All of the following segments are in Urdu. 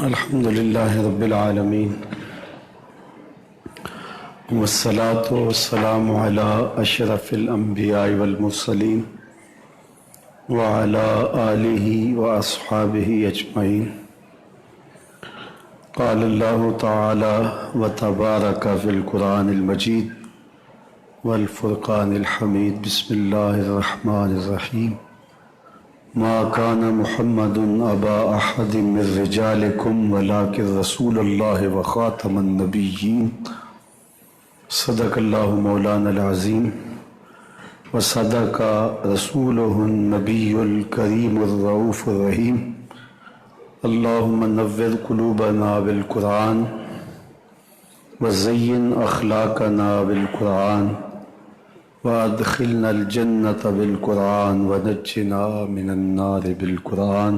الحمد للہ رب العالمین والصلاة والسلام علی اشرف الانبیاء والمرسلین وعلی آلہ واصحابہ اجمعین۔ قال اللہ تعالی وتبارک فی القرآن المجید والفرقان الحمید۔ بسم اللہ الرحمن الرحیم۔ ما كان محمد ابا احد من رجالكم ولكن رسول الله وخاتم النبيين۔ صدق الله مولانا العظیم وصدق رسوله النبی الکریم الرؤوف الرحیم۔ اللهم نور قلوبنا بالقرآن وزین اخلاقنا بالقرآن وادخلنا الجنة بالقرآن ونجنا من النار بالقرآن۔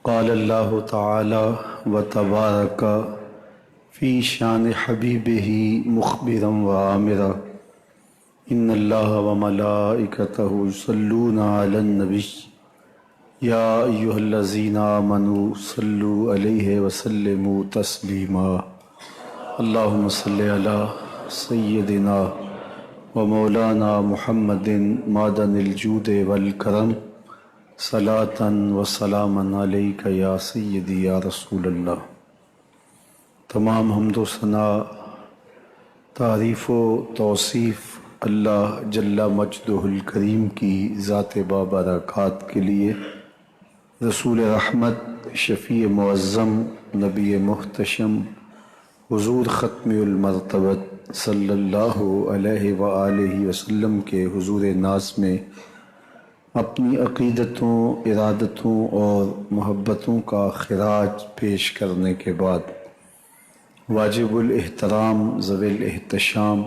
قال اللہ تعالی وتبارک فی شان حبیبہ مخبرا وآمرا ان اللہ وملائکتہ یصلون علی النبی یا ایہا الذین آمنوا صلوا علیہ وسلموا تسلیما۔ اللہم صلی علی سیدنا ومولانا محمد معدن الجود والکرم صلاۃ وسلاما علیک یا سیدی یا رسول اللہ۔ تمام حمد و ثناء، تعریف و توصیف اللہ جل مجدہ الکریم کی ذات بابرکات کے لیے، رسول رحمت، شفیع معظم، نبی محتشم، حضور ختم المرتبت صلی اللہ علیہ وآلہ وسلم کے حضور ناز میں اپنی عقیدتوں، ارادتوں اور محبتوں کا خراج پیش کرنے کے بعد، واجب الاحترام، ذوی الاحتشام،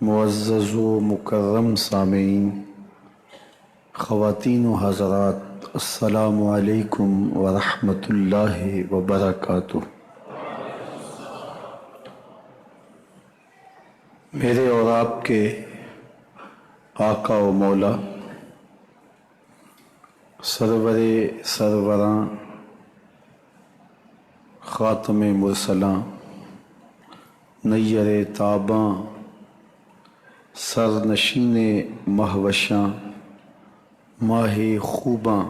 معزز و مکرم سامعین، خواتین و حضرات، السلام علیکم ورحمۃ اللہ وبرکاتہ۔ میرے اور آپ کے آقا و مولا، سرور سروراں، خاتم مرسلاں، نیر تاباں، سرنشین مہوشاں، ماہ خوباں،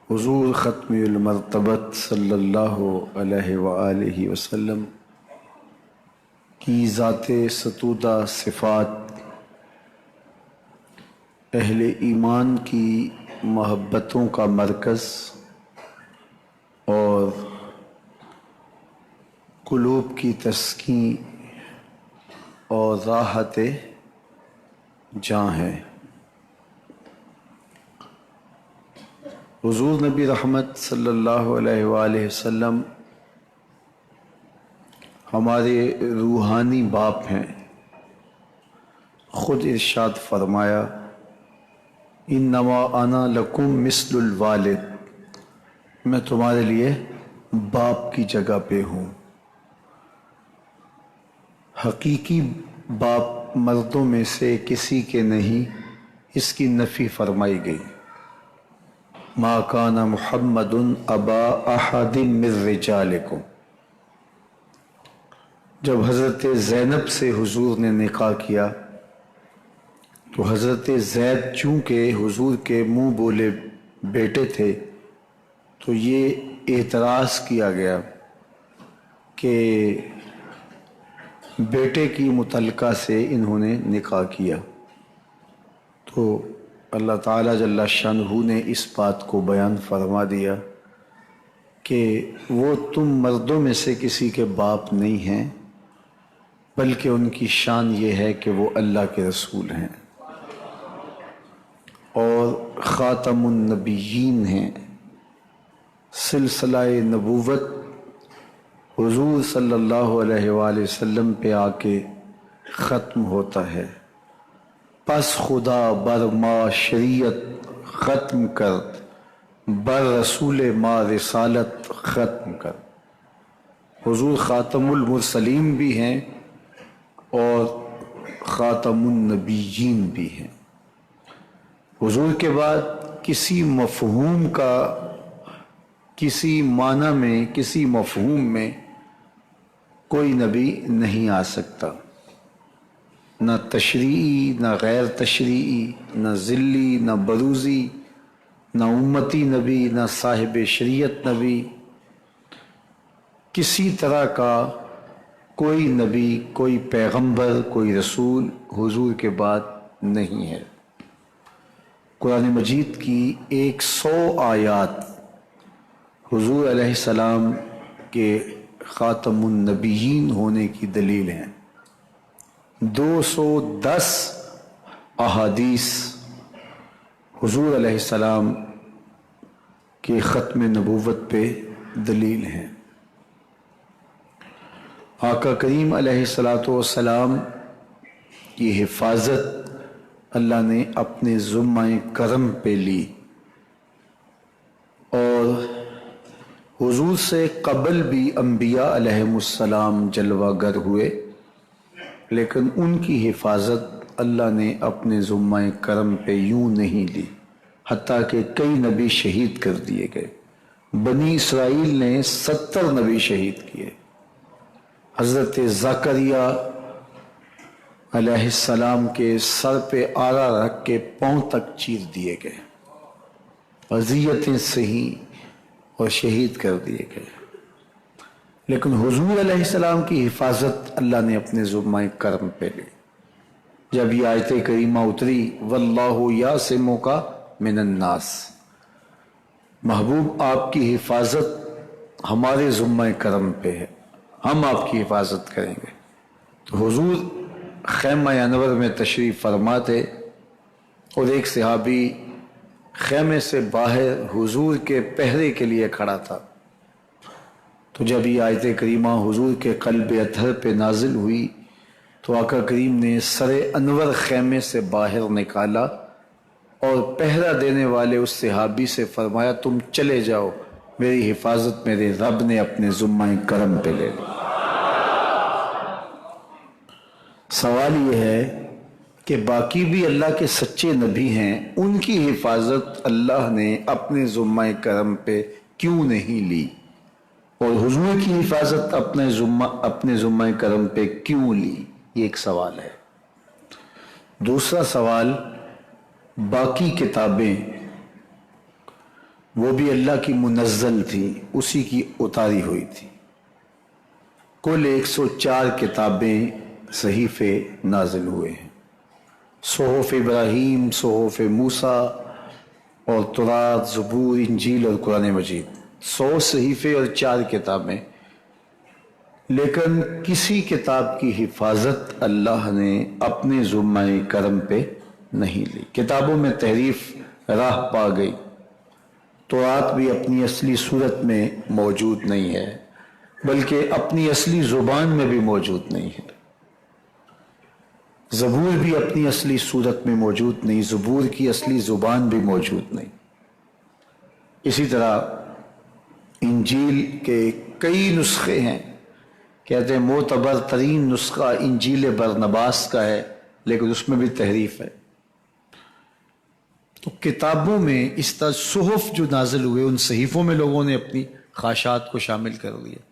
حضور ختم المرتبت صلی اللہ علیہ وآلہ وسلم کی ذات ستودہ صفات، اہل ایمان کی محبتوں کا مرکز اور قلوب کی تسکین اور راحت جاں ہے۔ حضور نبی رحمت صلی اللہ علیہ وآلہ وسلم ہمارے روحانی باپ ہیں۔ خود ارشاد فرمایا، انما انا لکم مثل الوالد، میں تمہارے لیے باپ کی جگہ پہ ہوں۔ حقیقی باپ مردوں میں سے کسی کے نہیں، اس کی نفی فرمائی گئی۔ ما کان محمد ابا احد من رجالکم۔ جب حضرت زینب سے حضور نے نکاح کیا تو حضرت زید چونکہ حضور کے منہ بولے بیٹے تھے تو یہ اعتراض کیا گیا کہ بیٹے کی متعلقہ سے انہوں نے نکاح کیا، تو اللہ تعالیٰ جل شانہ نے اس بات کو بیان فرما دیا کہ وہ تم مردوں میں سے کسی کے باپ نہیں ہیں، بلکہ ان کی شان یہ ہے کہ وہ اللہ کے رسول ہیں اور خاتم النبیین ہیں۔ سلسلہ نبوت حضور صلی اللہ علیہ وآلہ وسلم پہ آ کے ختم ہوتا ہے۔ پس خدا بر ما شریعت ختم کر، بر رسول ما رسالت ختم کر۔ حضور خاتم المرسلین بھی ہیں اور خاتم النبیین بھی ہیں۔ حضور کے بعد کسی مفہوم کا کسی معنی میں کسی مفہوم میں کوئی نبی نہیں آ سکتا، نہ تشریعی نہ غیر تشریعی، نہ ذلی نہ بروزی، نہ امتی نبی نہ صاحب شریعت نبی، کسی طرح کا کوئی نبی، کوئی پیغمبر، کوئی رسول حضور کے بعد نہیں ہے۔ قرآن مجید کی 100 آیات حضور علیہ السلام کے خاتم النبیین ہونے کی دلیل ہیں۔ 210 احادیث حضور علیہ السلام کے ختم نبوت پہ دلیل ہیں۔ آقا کریم علیہ السلام کی حفاظت اللہ نے اپنے ذمہ کرم پہ لی، اور حضور سے قبل بھی انبیاء علیہم السلام جلوہ گر ہوئے، لیکن ان کی حفاظت اللہ نے اپنے ذمہ کرم پہ یوں نہیں لی، حتیٰ کہ کئی نبی شہید کر دیے گئے۔ بنی اسرائیل نے 70 نبی شہید کیے۔ حضرت زکریا علیہ السلام کے سر پہ آرا رکھ کے پاؤں تک چیر دیے گئے، اذیتیں سہی اور شہید کر دیے گئے، لیکن حضور علیہ السلام کی حفاظت اللہ نے اپنے ذمہ کرم پہ لی۔ جب یہ آیت کریمہ اتری واللہ یعصمک من الناس، محبوب آپ کی حفاظت ہمارے ذمہ کرم پہ ہے، ہم آپ کی حفاظت کریں گے، تو حضور خیمہ انور میں تشریف فرما تھے، اور ایک صحابی خیمے سے باہر حضور کے پہرے کے لیے کھڑا تھا۔ تو جب یہ آیت کریمہ حضور کے قلب اطہر پہ نازل ہوئی تو آقا کریم نے سر انور خیمے سے باہر نکالا اور پہرا دینے والے اس صحابی سے فرمایا تم چلے جاؤ، میری حفاظت میرے رب نے اپنے ذمہ کرم پہ لے لی۔ سوال یہ ہے کہ باقی بھی اللہ کے سچے نبی ہیں، ان کی حفاظت اللہ نے اپنے ذمہ کرم پہ کیوں نہیں لی، اور حضور کی حفاظت اپنے ذمہ کرم پہ کیوں لی؟ یہ ایک سوال ہے۔ دوسرا سوال، باقی کتابیں وہ بھی اللہ کی منزل تھی، اسی کی اتاری ہوئی تھی۔ کل 104 کتابیں صحیفے نازل ہوئے ہیں، صحف ابراہیم، صحف موسیٰ اور تورات، زبور، انجیل اور قرآن مجید، 100 صحیفے اور 4 کتابیں، لیکن کسی کتاب کی حفاظت اللہ نے اپنے ذمہ کرم پہ نہیں لی۔ کتابوں میں تحریف راہ پا گئی، تورات بھی اپنی اصلی صورت میں موجود نہیں ہے، بلکہ اپنی اصلی زبان میں بھی موجود نہیں ہے۔ زبور بھی اپنی اصلی صورت میں موجود نہیں، زبور کی اصلی زبان بھی موجود نہیں۔ اسی طرح انجیل کے کئی نسخے ہیں، کہتے ہیں معتبر ترین نسخہ انجیل برنباس کا ہے، لیکن اس میں بھی تحریف ہے۔ تو کتابوں میں اس طرح صحف جو نازل ہوئے، ان صحیفوں میں لوگوں نے اپنی خواہشات کو شامل کر لیا،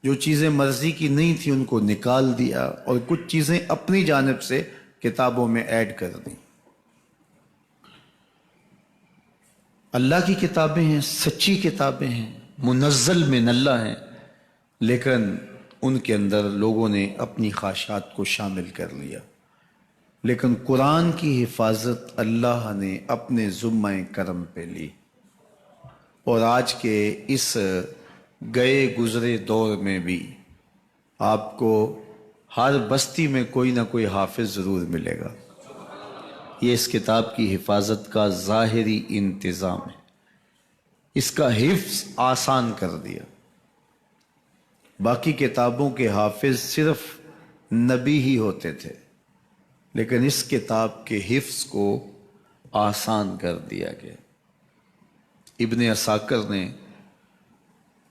جو چیزیں مرضی کی نہیں تھیں ان کو نکال دیا، اور کچھ چیزیں اپنی جانب سے کتابوں میں ایڈ کر دیں۔ اللہ کی کتابیں ہیں، سچی کتابیں ہیں، منزل من اللہ ہیں، لیکن ان کے اندر لوگوں نے اپنی خواہشات کو شامل کر لیا۔ لیکن قرآن کی حفاظت اللہ نے اپنے ذمہ کرم پہ لی، اور آج کے اس گئے گزرے دور میں بھی آپ کو ہر بستی میں کوئی نہ کوئی حافظ ضرور ملے گا۔ یہ اس کتاب کی حفاظت کا ظاہری انتظام ہے، اس کا حفظ آسان کر دیا۔ باقی کتابوں کے حافظ صرف نبی ہی ہوتے تھے، لیکن اس کتاب کے حفظ کو آسان کر دیا گیا۔ ابن عساکر نے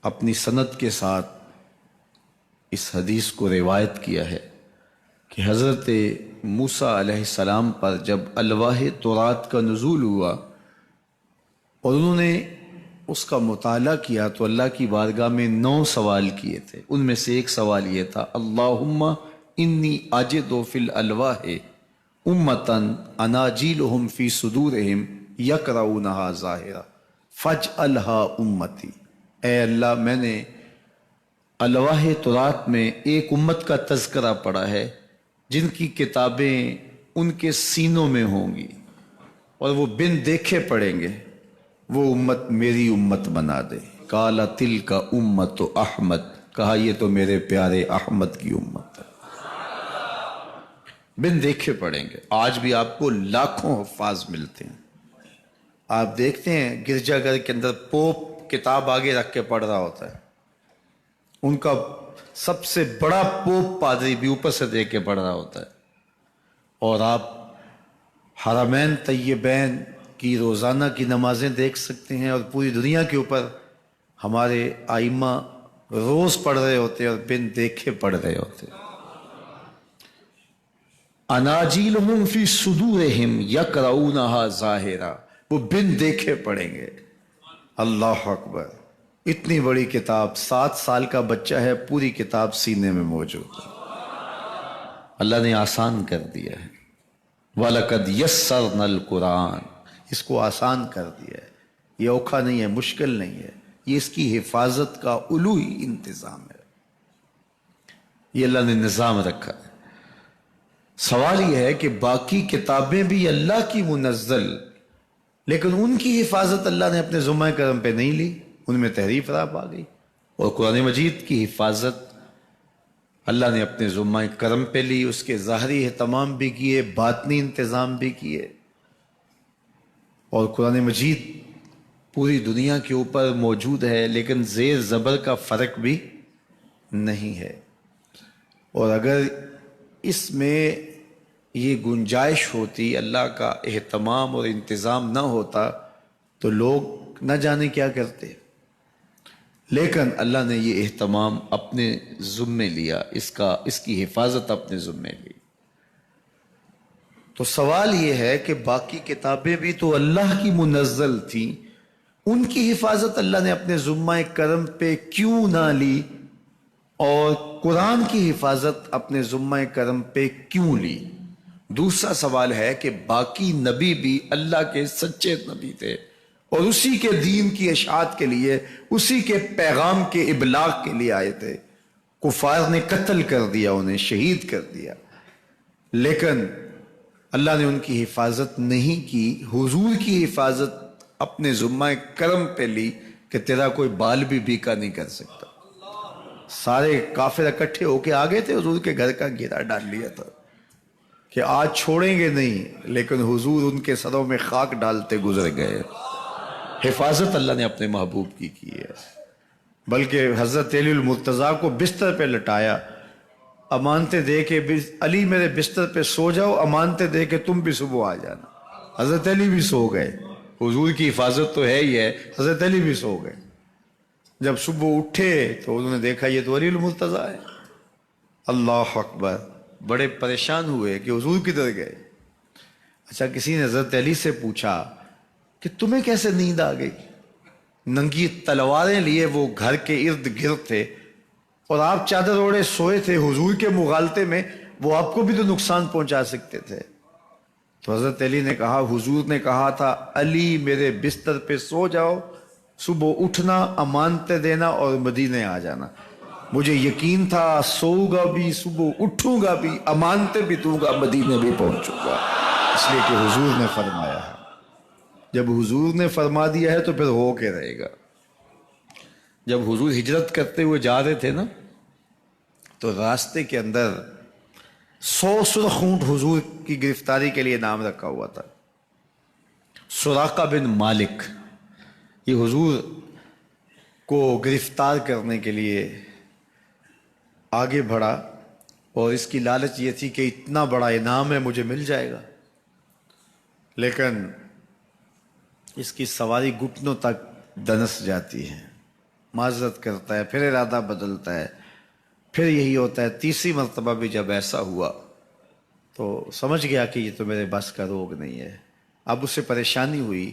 اپنی سند کے ساتھ اس حدیث کو روایت کیا ہے کہ حضرت موسیٰ علیہ السلام پر جب الواح تورات کا نزول ہوا اور انہوں نے اس کا مطالعہ کیا تو اللہ کی بارگاہ میں 9 سوال کیے تھے. ان میں سے ایک سوال یہ تھا، اللہم انی اجد فی الالواح امتن اناجیلہم فی صدورہم یقرؤونہا ظاہرا فاجعلہا امتی. اے اللہ، میں نے الواح تورات میں ایک امت کا تذکرہ پڑھا ہے جن کی کتابیں ان کے سینوں میں ہوں گی اور وہ بن دیکھے پڑھیں گے، وہ امت میری امت بنا دے. قال تلک امت احمد، کہا یہ تو میرے پیارے احمد کی امت ہے، بن دیکھے پڑھیں گے. آج بھی آپ کو لاکھوں حفاظ ملتے ہیں. آپ دیکھتے ہیں گرجا گھر کے اندر پوپ کتاب آگے رکھ کے پڑھ رہا ہوتا ہے، ان کا سب سے بڑا پوپ پادری بھی اوپر سے دیکھ کے پڑھ رہا ہوتا ہے. اور آپ حرمین طیبین کی روزانہ کی نمازیں دیکھ سکتے ہیں، اور پوری دنیا کے اوپر ہمارے آئمہ روز پڑھ رہے ہوتے ہیں اور بن دیکھے پڑھ رہے ہوتے ہیں. اناجیلہم فی صدورہم یقرؤونہا ظاہرا، وہ بن دیکھے پڑھیں گے. اللہ اکبر! اتنی بڑی کتاب، 7 سال کا بچہ ہے، پوری کتاب سینے میں موجود ہے. اللہ نے آسان کر دیا ہے. وَلَقَدْ يَسَّرْنَا الْقُرْآنَ، اس کو آسان کر دیا ہے. یہ اوکھا نہیں ہے، مشکل نہیں ہے، یہ اس کی حفاظت کا الوہی انتظام ہے. یہ اللہ نے نظام رکھا ہے. سوال یہ ہے کہ باقی کتابیں بھی اللہ کی منزل، لیکن ان کی حفاظت اللہ نے اپنے ذمہ کرم پہ نہیں لی، ان میں تحریف راب آ گئی. اور قرآن مجید کی حفاظت اللہ نے اپنے ذمہ کرم پہ لی، اس کے ظاہری اہتمام بھی کیے، باطنی انتظام بھی کیے. اور قرآن مجید پوری دنیا کے اوپر موجود ہے، لیکن زیر زبر کا فرق بھی نہیں ہے. اور اگر اس میں یہ گنجائش ہوتی، اللہ کا اہتمام اور انتظام نہ ہوتا، تو لوگ نہ جانے کیا کرتے. لیکن اللہ نے یہ اہتمام اپنے ذمے لیا، اس کی حفاظت اپنے ذمے لی. تو سوال یہ ہے کہ باقی کتابیں بھی تو اللہ کی منزل تھیں، ان کی حفاظت اللہ نے اپنے ذمہ کرم پہ کیوں نہ لی، اور قرآن کی حفاظت اپنے ذمہ کرم پہ کیوں لی؟ دوسرا سوال ہے کہ باقی نبی بھی اللہ کے سچے نبی تھے اور اسی کے دین کی اشاعت کے لیے، اسی کے پیغام کے ابلاغ کے لیے آئے تھے. کفار نے قتل کر دیا، انہیں شہید کر دیا، لیکن اللہ نے ان کی حفاظت نہیں کی. حضور کی حفاظت اپنے ذمہ کرم پہ لی کہ تیرا کوئی بال بھی بیکا نہیں کر سکتا. سارے کافر اکٹھے ہو کے آگے تھے، حضور کے گھر کا گھیرا ڈال لیا تھا کہ آج چھوڑیں گے نہیں، لیکن حضور ان کے سروں میں خاک ڈالتے گزر گئے. حفاظت اللہ نے اپنے محبوب کی ہے. بلکہ حضرت علی المرتضیٰ کو بستر پہ لٹایا، امانتیں دے کے، علی میرے بستر پہ سو جاؤ، امانتیں دے کے تم بھی صبح آ جانا. حضرت علی بھی سو گئے. حضور کی حفاظت تو ہے ہی ہے، حضرت علی بھی سو گئے. جب صبح اٹھے تو انہوں نے دیکھا یہ تو علی المرتضیٰ ہے. اللہ اکبر! بڑے پریشان ہوئے کہ حضور کدھر گئے. اچھا، کسی نے حضرت علی سے پوچھا کہ تمہیں کیسے نیند آ گئی؟ ننگی تلواریں لیے وہ گھر کے ارد گرد تھے اور آپ چادر اوڑے سوئے تھے حضور کے مغالطے میں، وہ آپ کو بھی تو نقصان پہنچا سکتے تھے. تو حضرت علی نے کہا، حضور نے کہا تھا علی میرے بستر پہ سو جاؤ، صبح اٹھنا، امانتیں دینا اور مدینے آ جانا. مجھے یقین تھا سوؤں گا بھی، صبح اٹھوں گا بھی، امانتیں بھی دوں گا، مدینے بھی پہنچوں گا. اس لیے کہ حضور نے فرمایا ہے. جب حضور نے فرما دیا ہے تو پھر ہو کے رہے گا. جب حضور ہجرت کرتے ہوئے جا رہے تھے نا، تو راستے کے اندر 100 سرخ اونٹ حضور کی گرفتاری کے لیے نام رکھا ہوا تھا. سراقہ بن مالک یہ حضور کو گرفتار کرنے کے لیے آگے بڑھا، اور اس کی لالچ یہ تھی کہ اتنا بڑا انعام ہے، مجھے مل جائے گا. لیکن اس کی سواری گھٹنوں تک دنس جاتی ہے، معذرت کرتا ہے، پھر ارادہ بدلتا ہے، پھر یہی ہوتا ہے. تیسری مرتبہ بھی جب ایسا ہوا تو سمجھ گیا کہ یہ تو میرے بس کا روگ نہیں ہے. اب اسے پریشانی ہوئی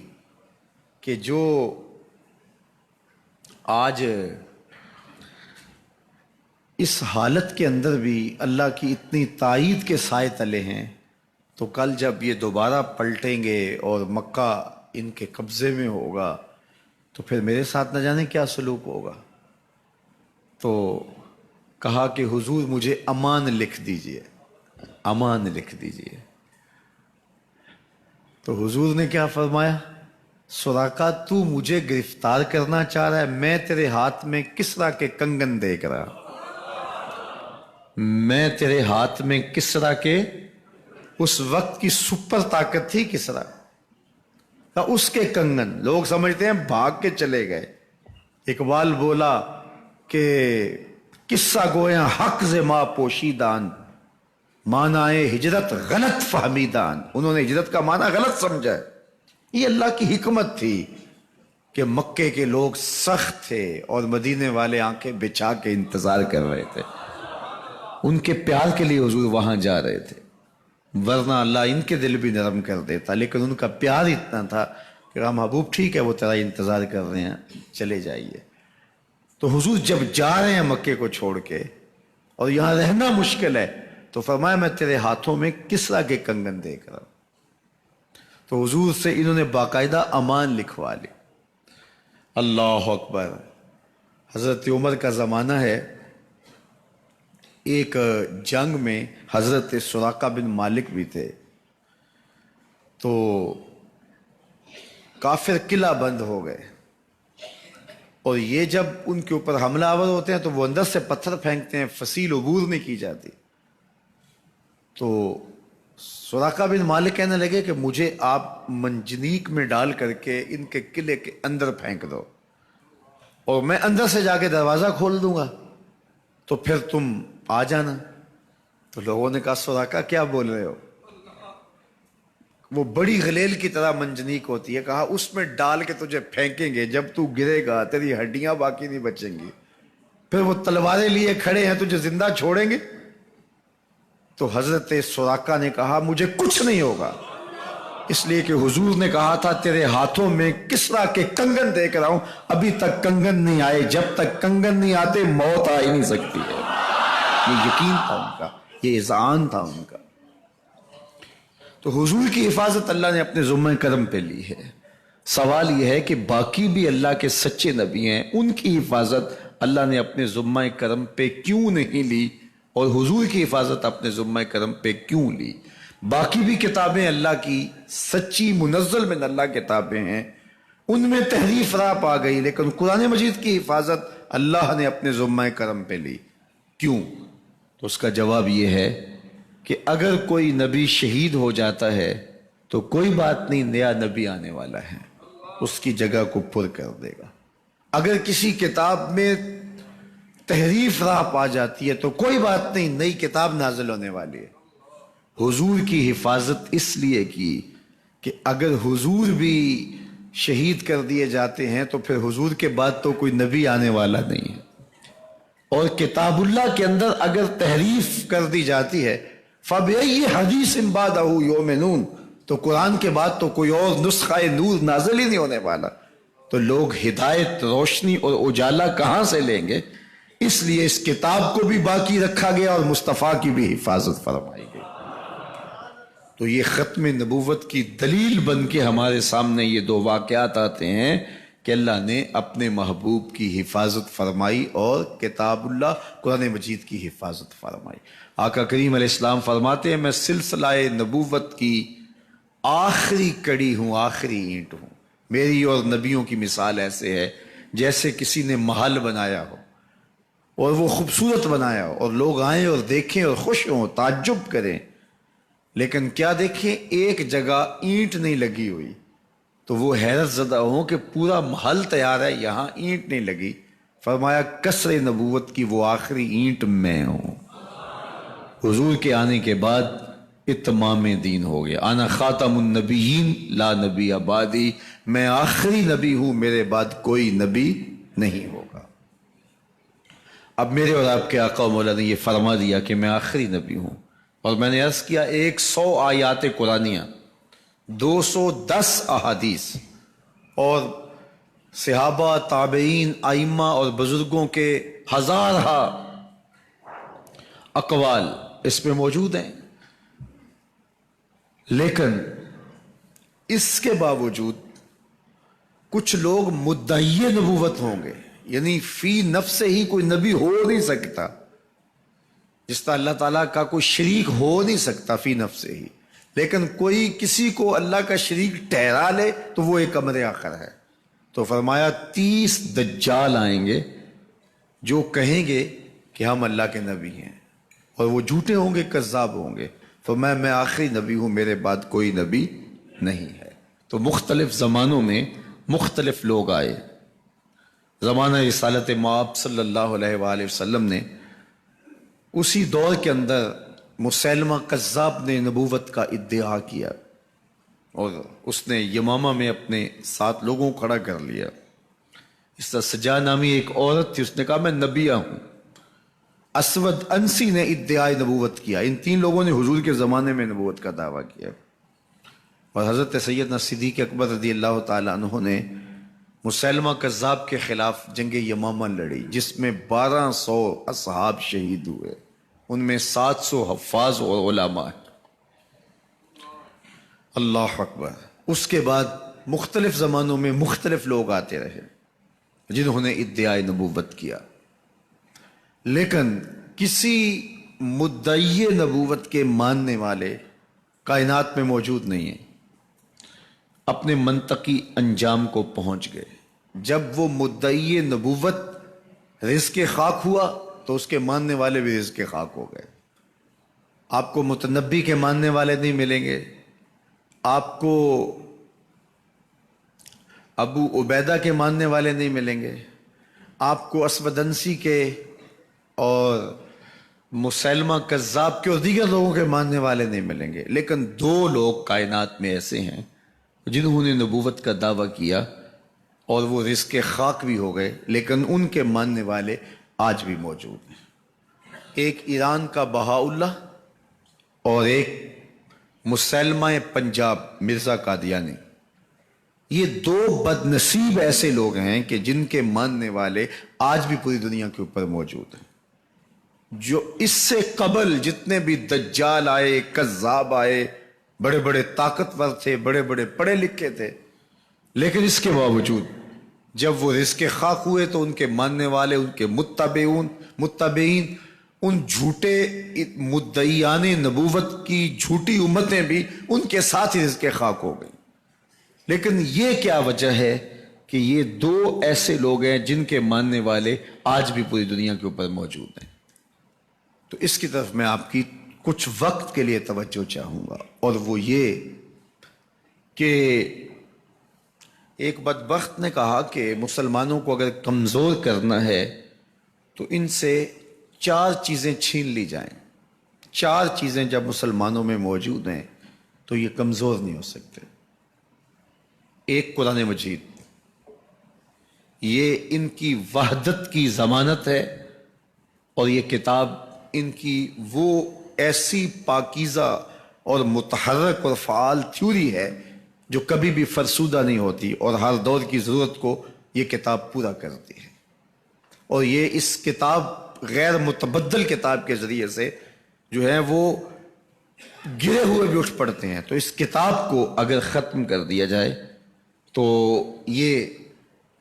کہ جو آج اس حالت کے اندر بھی اللہ کی اتنی تائید کے سائے تلے ہیں، تو کل جب یہ دوبارہ پلٹیں گے اور مکہ ان کے قبضے میں ہوگا تو پھر میرے ساتھ نہ جانے کیا سلوک ہوگا۔ تو کہا کہ حضور مجھے امان لکھ دیجئے، امان لکھ دیجئے۔ تو حضور نے کیا فرمایا؟ سراقہ تو مجھے گرفتار کرنا چاہ رہا ہے، میں تیرے ہاتھ میں کسریٰ کے کنگن دیکھ رہا، میں تیرے ہاتھ میں کسریٰ کے، اس وقت کی سپر طاقت تھی کسریٰ، اس کے کنگن۔ لوگ سمجھتے ہیں بھاگ کے چلے گئے۔ اقبال بولا کہ قصہ گویاں حق ز ما پوشیدان، معنی ہجرت غلط فہمیدان۔ انہوں نے ہجرت کا معنی غلط سمجھا ہے۔ یہ اللہ کی حکمت تھی کہ مکے کے لوگ سخت تھے اور مدینے والے آنکھیں بچھا کے انتظار کر رہے تھے، ان کے پیار کے لیے حضور وہاں جا رہے تھے، ورنہ اللہ ان کے دل بھی نرم کر دیتا، لیکن ان کا پیار اتنا تھا کہ کہا محبوب ٹھیک ہے، وہ تیرا انتظار کر رہے ہیں، چلے جائیے۔ تو حضور جب جا رہے ہیں مکے کو چھوڑ کے اور یہاں رہنا مشکل ہے، تو فرمایا میں تیرے ہاتھوں میں کسریٰ کے کنگن دیکھ رہا ہوں۔ تو حضور سے انہوں نے باقاعدہ امان لکھوا لی۔ اللہ اکبر۔ حضرت عمر کا زمانہ ہے، ایک جنگ میں حضرت سراقہ بن مالک بھی تھے، تو کافر قلعہ بند ہو گئے، اور یہ جب ان کے اوپر حملہ آور ہوتے ہیں تو وہ اندر سے پتھر پھینکتے ہیں، فصیل عبور نہیں کی جاتی۔ تو سراقہ بن مالک کہنے لگے کہ مجھے آپ منجنیق میں ڈال کر کے ان کے قلعے کے اندر پھینک دو، اور میں اندر سے جا کے دروازہ کھول دوں گا، تو پھر تم آ جانا۔ تو لوگوں نے کہا سراقہ کیا بول رہے ہو؟ وہ بڑی غلیل کی طرح منجنیق ہوتی ہے، کہا اس میں ڈال کے تجھے پھینکیں گے، جب تو گرے گا تیری ہڈیاں باقی نہیں بچیں گی، پھر وہ تلواریں لیے کھڑے ہیں تجھے زندہ چھوڑیں گے۔ تو حضرت سراقہ نے کہا مجھے کچھ نہیں ہوگا، اس لیے کہ حضور نے کہا تھا تیرے ہاتھوں میں کسریٰ کے کنگن دیکھ رہا ہوں، ابھی تک کنگن نہیں آئے، جب تک کنگن نہیں آتے موت آ ہی نہیں سکتی ہے۔ یہ یقین تھا ان کا، یہ اذعان تھا ان کا۔ تو حضور کی حفاظت اللہ نے اپنے ذمہ کرم پہ لی ہے۔ سوال یہ ہے کہ باقی بھی اللہ کے سچے نبی ہیں، ان کی حفاظت اللہ نے اپنے ذمہ کرم پہ کیوں نہیں لی، اور حضور کی حفاظت اپنے ذمہ کرم پہ کیوں لی؟ باقی بھی کتابیں اللہ کی سچی منزل من اللہ کتابیں ہیں، ان میں تحریف راپ آ گئی، لیکن قرآن مجید کی حفاظت اللہ نے اپنے ذمہ کرم پہ لی۔ کیوں؟ تو اس کا جواب یہ ہے کہ اگر کوئی نبی شہید ہو جاتا ہے تو کوئی بات نہیں، نیا نبی آنے والا ہے، اس کی جگہ کو پر کر دے گا۔ اگر کسی کتاب میں تحریف راپ آ جاتی ہے تو کوئی بات نہیں، نئی کتاب نازل ہونے والی ہے۔ حضور کی حفاظت اس لیے کی کہ اگر حضور بھی شہید کر دیے جاتے ہیں تو پھر حضور کے بعد تو کوئی نبی آنے والا نہیں ہے، اور کتاب اللہ کے اندر اگر تحریف کر دی جاتی ہے فَبِأَيِّ حَدِيثٍ بَعْدَهُ يُؤْمِنُونَ، تو قرآن کے بعد تو کوئی اور نسخہ نور نازل ہی نہیں ہونے والا، تو لوگ ہدایت، روشنی اور اجالا کہاں سے لیں گے؟ اس لیے اس کتاب کو بھی باقی رکھا گیا اور مصطفیٰ کی بھی حفاظت فرمائی گئی۔ تو یہ ختم نبوت کی دلیل بن کے ہمارے سامنے یہ دو واقعات آتے ہیں کہ اللہ نے اپنے محبوب کی حفاظت فرمائی اور کتاب اللہ قرآن مجید کی حفاظت فرمائی۔ آقا کریم علیہ السلام فرماتے ہیں میں سلسلہ نبوت کی آخری کڑی ہوں، آخری اینٹ ہوں۔ میری اور نبیوں کی مثال ایسے ہے جیسے کسی نے محل بنایا ہو اور وہ خوبصورت بنایا ہو، اور لوگ آئیں اور دیکھیں اور خوش ہوں، تعجب کریں، لیکن کیا دیکھیں ایک جگہ اینٹ نہیں لگی ہوئی، تو وہ حیرت زدہ ہوں کہ پورا محل تیار ہے، یہاں اینٹ نہیں لگی۔ فرمایا کسر نبوت کی وہ آخری اینٹ میں ہوں۔ حضور کے آنے کے بعد اتمام دین ہو گیا۔ انا خاتم النبیین لا نبی بعدی، میں آخری نبی ہوں، میرے بعد کوئی نبی نہیں ہوگا۔ اب میرے اور آپ کے آقا و مولا نے یہ فرما دیا کہ میں آخری نبی ہوں، اور میں نے عرض کیا 100 آیات قرآنیہ، 210 احادیث اور صحابہ، تابعین، ائمہ اور بزرگوں کے ہزارہ اقوال اس میں موجود ہیں، لیکن اس کے باوجود کچھ لوگ مدعی نبوت ہوں گے، یعنی فی نفس ہی کوئی نبی ہو نہیں سکتا، جس طرح اللہ تعالیٰ کا کوئی شریک ہو نہیں سکتا فی نفس ہی، لیکن کوئی کسی کو اللہ کا شریک ٹھہرا لے تو وہ ایک امر آخر ہے۔ تو فرمایا 30 دجال آئیں گے جو کہیں گے کہ ہم اللہ کے نبی ہیں، اور وہ جھوٹے ہوں گے، کذاب ہوں گے۔ فرمایا میں آخری نبی ہوں، میرے بعد کوئی نبی نہیں ہے۔ تو مختلف زمانوں میں مختلف لوگ آئے۔ زمانہ رسالت مآب صلی اللہ علیہ وآلہ وسلم نے اسی دور کے اندر مسیلمہ کذاب نے نبوت کا ادعا کیا، اور اس نے یمامہ میں اپنے 7 لوگوں کو کھڑا کر لیا۔ اس طرح سجا نامی ایک عورت تھی، اس نے کہا میں نبیہ ہوں۔ اسود انسی نے ادعائے نبوت کیا۔ ان 3 لوگوں نے حضور کے زمانے میں نبوت کا دعویٰ کیا، اور حضرت سیدنا صدیق اکبر رضی اللہ تعالیٰ عنہ نے مسیلمہ کذاب کے خلاف جنگ یمامہ لڑی، جس میں 1200 اصحاب شہید ہوئے، ان میں 700 حفاظ اور علماء۔ اللہ اکبر۔ اس کے بعد مختلف زمانوں میں مختلف لوگ آتے رہے جنہوں نے ادعائے نبوت کیا، لیکن کسی مدعی نبوت کے ماننے والے کائنات میں موجود نہیں ہیں۔ اپنے منطقی انجام کو پہنچ گئے۔ جب وہ مدعی نبوت رزق خاک ہوا تو اس کے ماننے والے بھی رزق خاک ہو گئے۔ آپ کو متنبی کے ماننے والے نہیں ملیں گے، آپ کو ابو عبیدہ کے ماننے والے نہیں ملیں گے، آپ کو اسود انسی کے اور مسیلمہ کذاب کے اور دیگر لوگوں کے ماننے والے نہیں ملیں گے، لیکن 2 لوگ کائنات میں ایسے ہیں جنہوں نے نبوت کا دعویٰ کیا اور وہ رزق خاک بھی ہو گئے، لیکن ان کے ماننے والے آج بھی موجود ہیں۔ ایک ایران کا بہاءاللہ اور ایک مسیلمہ پنجاب مرزا قادیانی۔ یہ 2 بد نصیب ایسے لوگ ہیں کہ جن کے ماننے والے آج بھی پوری دنیا کے اوپر موجود ہیں۔ جو اس سے قبل جتنے بھی دجال آئے، کذاب آئے، بڑے بڑے طاقتور تھے، بڑے بڑے پڑھے لکھے تھے، لیکن اس کے باوجود جب وہ رزق خاک ہوئے تو ان کے ماننے والے، ان کے متبعین، ان جھوٹے مدعیان نبوت کی جھوٹی امتیں بھی ان کے ساتھ ہی رزق خاک ہو گئی۔ لیکن یہ کیا وجہ ہے کہ یہ 2 ایسے لوگ ہیں جن کے ماننے والے آج بھی پوری دنیا کے اوپر موجود ہیں۔ تو اس کی طرف میں آپ کی کچھ وقت کے لیے توجہ چاہوں گا، اور وہ یہ کہ ایک بدبخت نے کہا کہ مسلمانوں کو اگر کمزور کرنا ہے تو ان سے 4 چیزیں چھین لی جائیں۔ 4 چیزیں جب مسلمانوں میں موجود ہیں تو یہ کمزور نہیں ہو سکتے۔ ایک قرآن مجید، یہ ان کی وحدت کی ضمانت ہے، اور یہ کتاب ان کی وہ ایسی پاکیزہ اور متحرک اور فعال تھیوری ہے جو کبھی بھی فرسودہ نہیں ہوتی، اور ہر دور کی ضرورت کو یہ کتاب پورا کرتی ہے۔ اور یہ اس کتاب غیر متبدل کتاب کے ذریعے سے جو ہے وہ گرے ہوئے بھی اٹھ پڑتے ہیں۔ تو اس کتاب کو اگر ختم کر دیا جائے تو یہ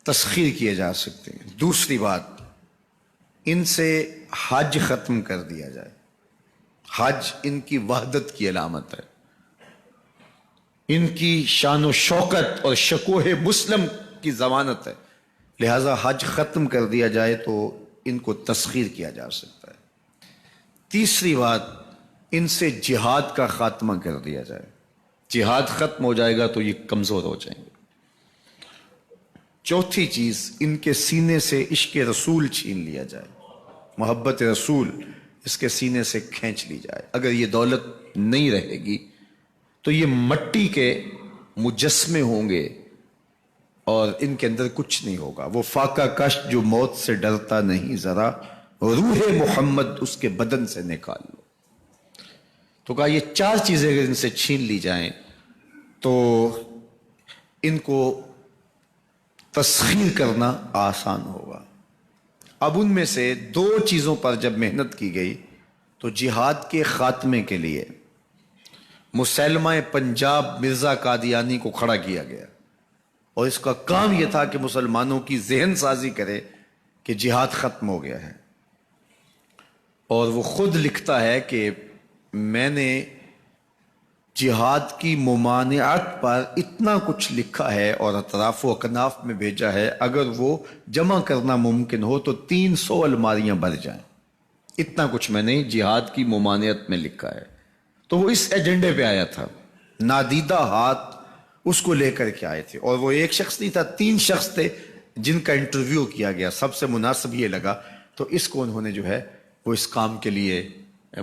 تسخیر کیے جا سکتے ہیں۔ دوسری بات، ان سے حج ختم کر دیا جائے۔ حج ان کی وحدت کی علامت ہے، ان کی شان و شوکت اور شکوہ مسلم کی ضمانت ہے، لہذا حج ختم کر دیا جائے تو ان کو تسخیر کیا جا سکتا ہے۔ تیسری بات، ان سے جہاد کا خاتمہ کر دیا جائے۔ جہاد ختم ہو جائے گا تو یہ کمزور ہو جائیں گے۔ چوتھی چیز، ان کے سینے سے عشق رسول چھین لیا جائے، محبت رسول اس کے سینے سے کھینچ لی جائے۔ اگر یہ دولت نہیں رہے گی تو یہ مٹی کے مجسمے ہوں گے اور ان کے اندر کچھ نہیں ہوگا۔ وہ فاقہ کش جو موت سے ڈرتا نہیں، ذرا روح محمد اس کے بدن سے نکال لو۔ تو کہا یہ 4 چیزیں اگر ان سے چھین لی جائیں تو ان کو تسخیر کرنا آسان ہوگا۔ اب ان میں سے دو چیزوں پر جب محنت کی گئی تو جہاد کے خاتمے کے لیے مسلمہ پنجاب مرزا قادیانی کو کھڑا کیا گیا، اور اس کا کام یہ تھا کہ مسلمانوں کی ذہن سازی کرے کہ جہاد ختم ہو گیا ہے۔ اور وہ خود لکھتا ہے کہ میں نے جہاد کی ممانعت پر اتنا کچھ لکھا ہے اور اطراف و اکناف میں بھیجا ہے، اگر وہ جمع کرنا ممکن ہو تو 300 الماریاں بھر جائیں، اتنا کچھ میں نے جہاد کی ممانعت میں لکھا ہے۔ تو وہ اس ایجنڈے پہ آیا تھا، نادیدہ ہاتھ اس کو لے کر کے آئے تھے، اور وہ ایک شخص نہیں تھا، 3 شخص تھے جن کا انٹرویو کیا گیا۔ سب سے مناسب یہ لگا تو اس کو انہوں نے جو ہے وہ اس کام کے لیے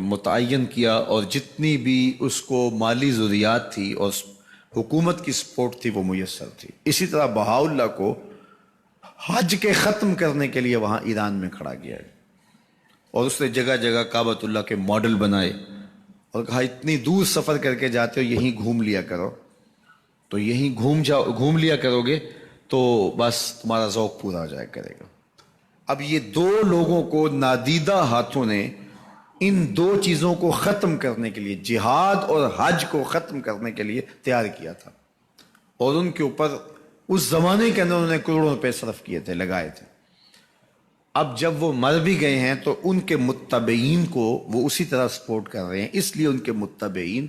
متعین کیا، اور جتنی بھی اس کو مالی ضروریات تھی اور حکومت کی سپورٹ تھی وہ میسر تھی۔ اسی طرح بہاءاللہ کو حج کے ختم کرنے کے لیے وہاں ایران میں کھڑا کیا، اور اس نے جگہ جگہ کعبۃ اللہ کے ماڈل بنائے اور کہا اتنی دور سفر کر کے جاتے ہو، یہیں گھوم لیا کرو، تو یہیں گھوم لیا کرو گے تو بس تمہارا ذوق پورا ہو جایا کرے گا۔ اب یہ 2 لوگوں کو نادیدہ ہاتھوں نے ان 2 چیزوں کو ختم کرنے کے لیے، جہاد اور حج کو ختم کرنے کے لیے تیار کیا تھا، اور ان کے اوپر اس زمانے کے اندر انہوں نے کروڑوں روپے صرف کیے تھے، لگائے تھے۔ اب جب وہ مر بھی گئے ہیں تو ان کے متبعین کو وہ اسی طرح سپورٹ کر رہے ہیں، اس لیے ان کے متبعین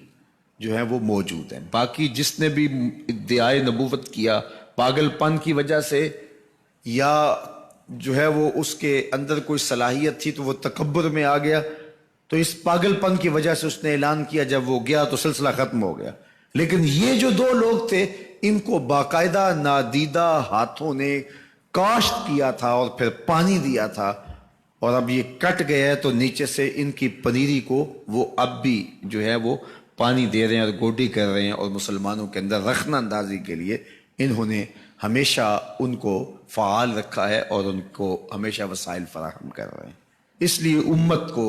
جو ہیں وہ موجود ہیں۔ باقی جس نے بھی ادعائے نبوت کیا پاگل پن کی وجہ سے، یا جو ہے وہ اس کے اندر کوئی صلاحیت تھی تو وہ تکبر میں آ گیا، تو اس پاگل پن کی وجہ سے اس نے اعلان کیا، جب وہ گیا تو سلسلہ ختم ہو گیا۔ لیکن یہ جو 2 لوگ تھے ان کو باقاعدہ نادیدہ ہاتھوں نے کاشت کیا تھا اور پھر پانی دیا تھا، اور اب یہ کٹ گیا ہے تو نیچے سے ان کی پنیری کو وہ اب بھی جو ہے وہ پانی دے رہے ہیں اور گوڈی کر رہے ہیں، اور مسلمانوں کے اندر رخنہ اندازی کے لیے انہوں نے ہمیشہ ان کو فعال رکھا ہے اور ان کو ہمیشہ وسائل فراہم کر رہے ہیں۔ اس لیے امت کو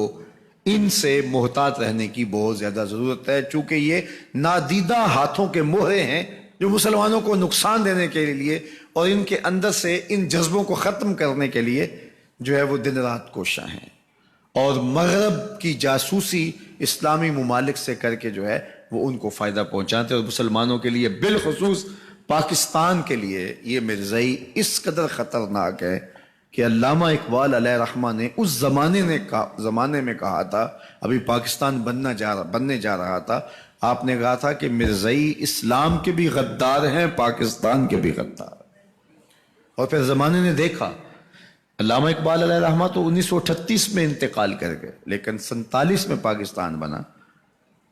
ان سے محتاط رہنے کی بہت زیادہ ضرورت ہے، چونکہ یہ نادیدہ ہاتھوں کے مہرے ہیں جو مسلمانوں کو نقصان دینے کے لیے اور ان کے اندر سے ان جذبوں کو ختم کرنے کے لیے جو ہے وہ دن رات کوشاں ہیں، اور مغرب کی جاسوسی اسلامی ممالک سے کر کے جو ہے وہ ان کو فائدہ پہنچاتے ہیں، اور مسلمانوں کے لیے بالخصوص پاکستان کے لیے یہ مرزائی اس قدر خطرناک ہے کہ علامہ اقبال علیہ رحمہ نے اس زمانے میں کہا تھا، ابھی پاکستان بننے جا رہا تھا، آپ نے کہا تھا کہ مرزائی اسلام کے بھی غدار ہیں، پاکستان کے بھی غدار۔ اور پھر زمانے نے دیکھا، علامہ اقبال علیہ رحمہ تو 1938 میں انتقال کر گئے، لیکن 47 میں پاکستان بنا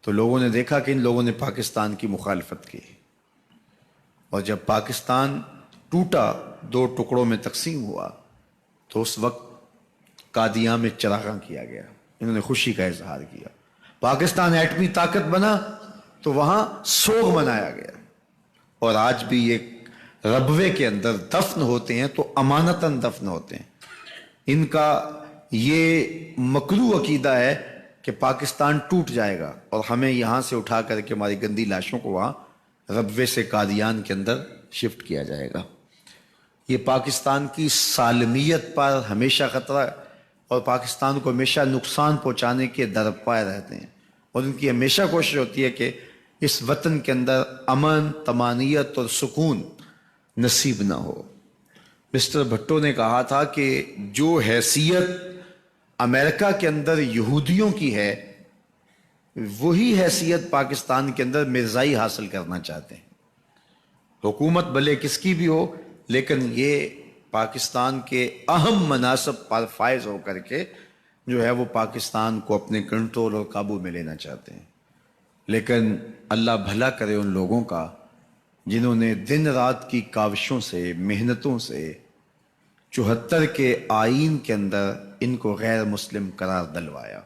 تو لوگوں نے دیکھا کہ ان لوگوں نے پاکستان کی مخالفت کی، اور جب پاکستان ٹوٹا، 2 ٹکڑوں میں تقسیم ہوا، تو اس وقت قادیاں میں چراغاں کیا گیا، انہوں نے خوشی کا اظہار کیا۔ پاکستان ایٹمی طاقت بنا تو وہاں سوگ منایا گیا، اور آج بھی یہ ربوے کے اندر دفن ہوتے ہیں تو امانتاً دفن ہوتے ہیں۔ ان کا یہ مکروہ عقیدہ ہے کہ پاکستان ٹوٹ جائے گا اور ہمیں یہاں سے اٹھا کر کے ہماری گندی لاشوں کو وہاں ربوے سے قادیان کے اندر شفٹ کیا جائے گا۔ یہ پاکستان کی سالمیت پر ہمیشہ خطرہ ہے، اور پاکستان کو ہمیشہ نقصان پہنچانے کے درپائے رہتے ہیں، اور ان کی ہمیشہ کوشش ہوتی ہے کہ اس وطن کے اندر امن، طمانینت اور سکون نصیب نہ ہو۔ مسٹر بھٹو نے کہا تھا کہ جو حیثیت امریکہ کے اندر یہودیوں کی ہے، وہی حیثیت پاکستان کے اندر مرزائی حاصل کرنا چاہتے ہیں۔ حکومت بھلے کس کی بھی ہو، لیکن یہ پاکستان کے اہم مناصب پر فائز ہو کر کے جو ہے وہ پاکستان کو اپنے کنٹرول اور قابو میں لینا چاہتے ہیں۔ لیکن اللہ بھلا کرے ان لوگوں کا جنہوں نے دن رات کی کاوشوں سے، محنتوں سے 74 کے آئین کے اندر ان کو غیر مسلم قرار دلوایا۔